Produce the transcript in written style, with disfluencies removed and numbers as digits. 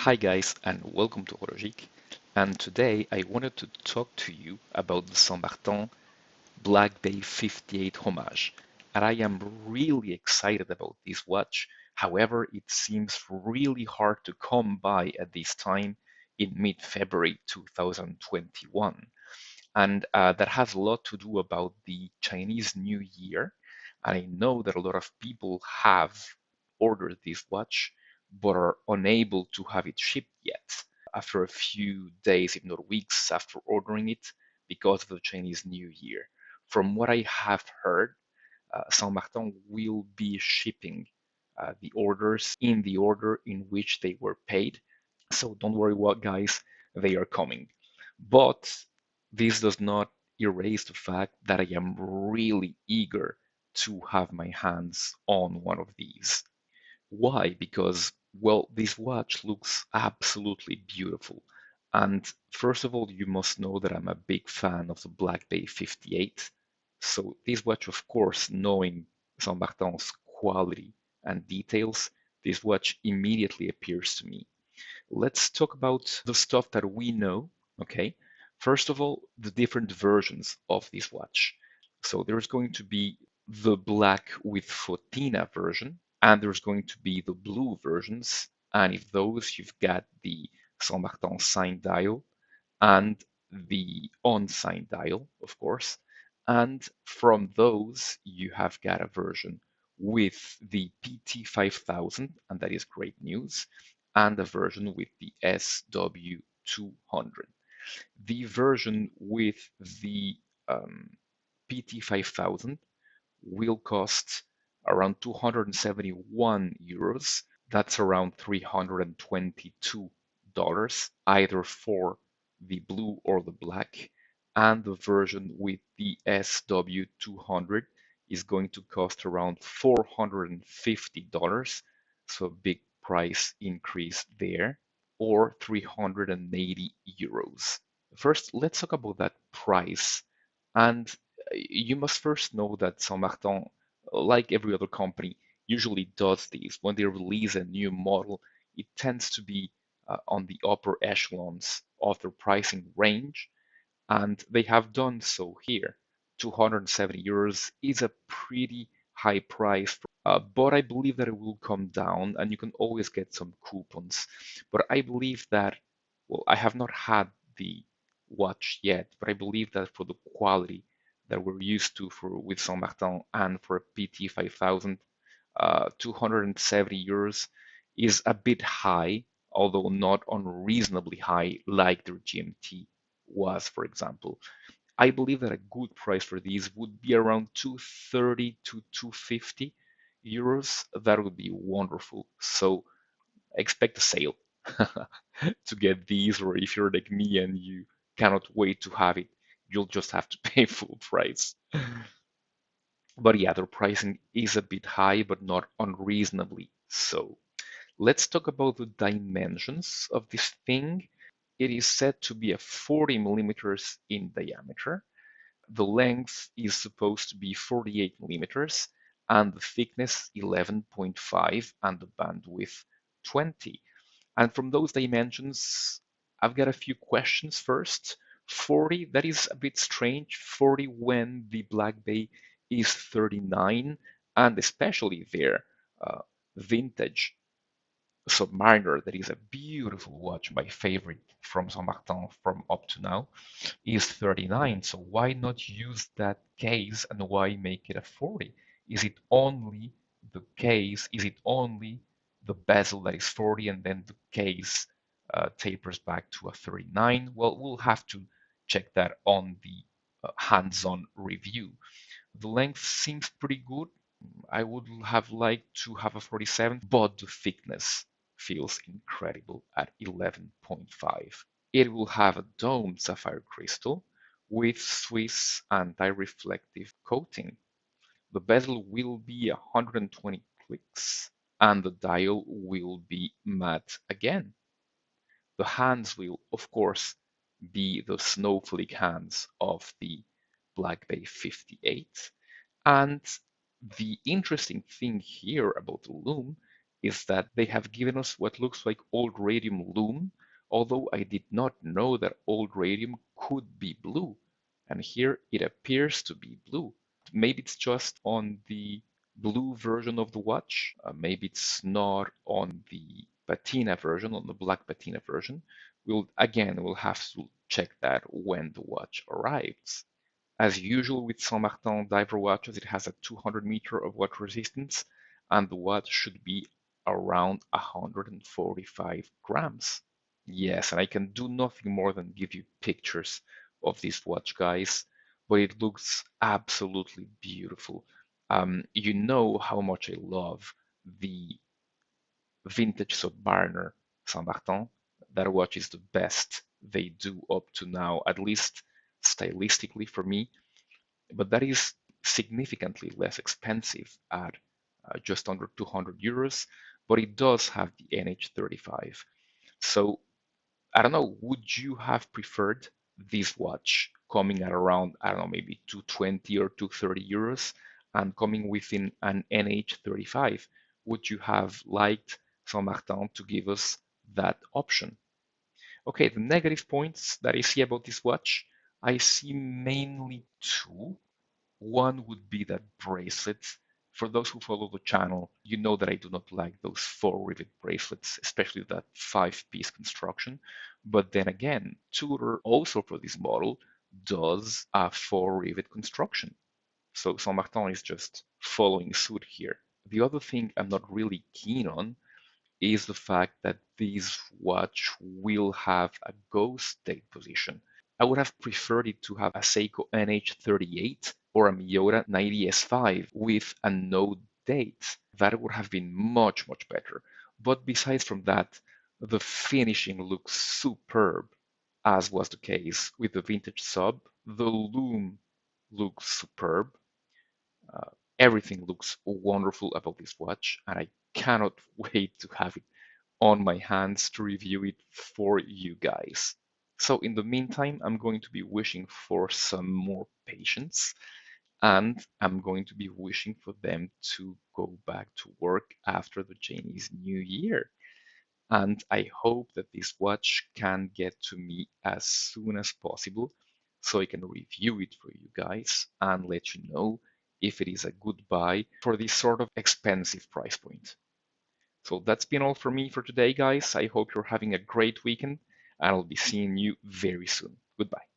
Hi guys and welcome to Horologique, and today I wanted to talk to you about the San Martin BB58 Homage, and I am really excited about this watch. However, it seems really hard to come by at this time in mid-February 2021, and that has a lot to do about the Chinese New Year, and I know that a lot of people have ordered this watch but are unable to have it shipped yet after a few days, if not weeks, after ordering it because of the Chinese New Year. From what I have heard, Saint Martin will be shipping the orders in the order in which they were paid. So don't worry, what guys, they are coming. But this does not erase the fact that I am really eager to have my hands on one of these. Why? Because, well, this watch looks absolutely beautiful. And first of all, you must know that I'm a big fan of the Black Bay 58. So this watch, of course, knowing Saint Martin's quality and details, this watch immediately appears to me. Let's talk about the stuff that we know, okay? First of all, the different versions of this watch. So there's going to be the black with Fotina version, and there's going to be the blue versions. And if those, you've got the Saint Martin sign dial and the on-sign dial, of course. And from those, you have got a version with the PT5000, and that is great news, and a version with the SW200. The version with the PT5000 will cost around 271 euros. That's around $322, either for the blue or the black. And the version with the SW200 is going to cost around $450. So a big price increase there, or 380 euros. First, let's talk about that price. And you must first know that Saint Martin, like every other company, usually does this. When they release a new model, it tends to be on the upper echelons of their pricing range, and they have done so here. 270 euros is a pretty high price, but I believe that it will come down, and you can always get some coupons. But I believe that, well, I have not had the watch yet, but I believe that for the quality that we're used to for with Saint Martin and for a PT5000, 270 euros is a bit high, although not unreasonably high like their GMT was, for example. I believe that a good price for these would be around 230 to 250 euros. That would be wonderful. So expect a sale to get these, or if you're like me and you cannot wait to have it, you'll just have to pay full price. But yeah, their pricing is a bit high, but not unreasonably so. Let's talk about the dimensions of this thing. It is said to be a 40 millimeters in diameter. The length is supposed to be 48 millimeters, and the thickness 11.5, and the bandwidth 20. And from those dimensions, I've got a few questions first. 40, that is a bit strange. 40 when the Black Bay is 39, and especially their vintage Submariner, that is a beautiful watch, my favorite from Saint Martin from up to now, is 39. So why not use that case and why make it a 40? Is it only the case? Is it only the bezel that is 40 and then the case tapers back to a 39? Well, we'll have to check that on the hands-on review. The length seems pretty good. I would have liked to have a 47, but the thickness feels incredible at 11.5. It will have a domed sapphire crystal with Swiss anti-reflective coating. The bezel will be 120 clicks, and the dial will be matte again. The hands will, of course, be the snowflake hands of the Black Bay 58. And the interesting thing here about the loom is that they have given us what looks like old radium lume, although I did not know that old radium could be blue. And here it appears to be blue. Maybe it's just on the blue version of the watch. Maybe it's not on the patina version, on the black patina version. We'll have to check that when the watch arrives. As usual with San Martin diver watches, it has a 200 meter of water resistance, and the watch should be around 145 grams. Yes, and I can do nothing more than give you pictures of this watch, guys, but it looks absolutely beautiful. You know how much I love the vintage Submariner Saint Martin. That watch is the best they do up to now, at least stylistically for me. But that is significantly less expensive at just under 200 euros. But it does have the NH35. So I don't know, would you have preferred this watch coming at around, I don't know, maybe 220 or 230 euros and coming within an NH35? Would you have liked Saint Martin to give us that option? Okay, the negative points that I see about this watch, I see mainly two. One would be that bracelets. For those who follow the channel, you know that I do not like those four rivet bracelets, especially that 5-piece construction. But then again, Tudor also for this model does a 4 rivet construction. So Saint Martin is just following suit here. The other thing I'm not really keen on is the fact that this watch will have a ghost date position. I would have preferred it to have a Seiko NH38 or a Miyota 90S5 with a no date. That would have been much, much better. But besides from that, the finishing looks superb, as was the case with the vintage sub. The lume looks superb. Uh, Everything looks wonderful about this watch, and I cannot wait to have it on my hands to review it for you guys. So in the meantime, I'm going to be wishing for some more patience, and I'm going to be wishing for them to go back to work after the Chinese New Year. And I hope that this watch can get to me as soon as possible so I can review it for you guys and let you know if it is a good buy for this sort of expensive price point. So that's been all for me for today, guys. I hope you're having a great weekend, and I'll be seeing you very soon. Goodbye.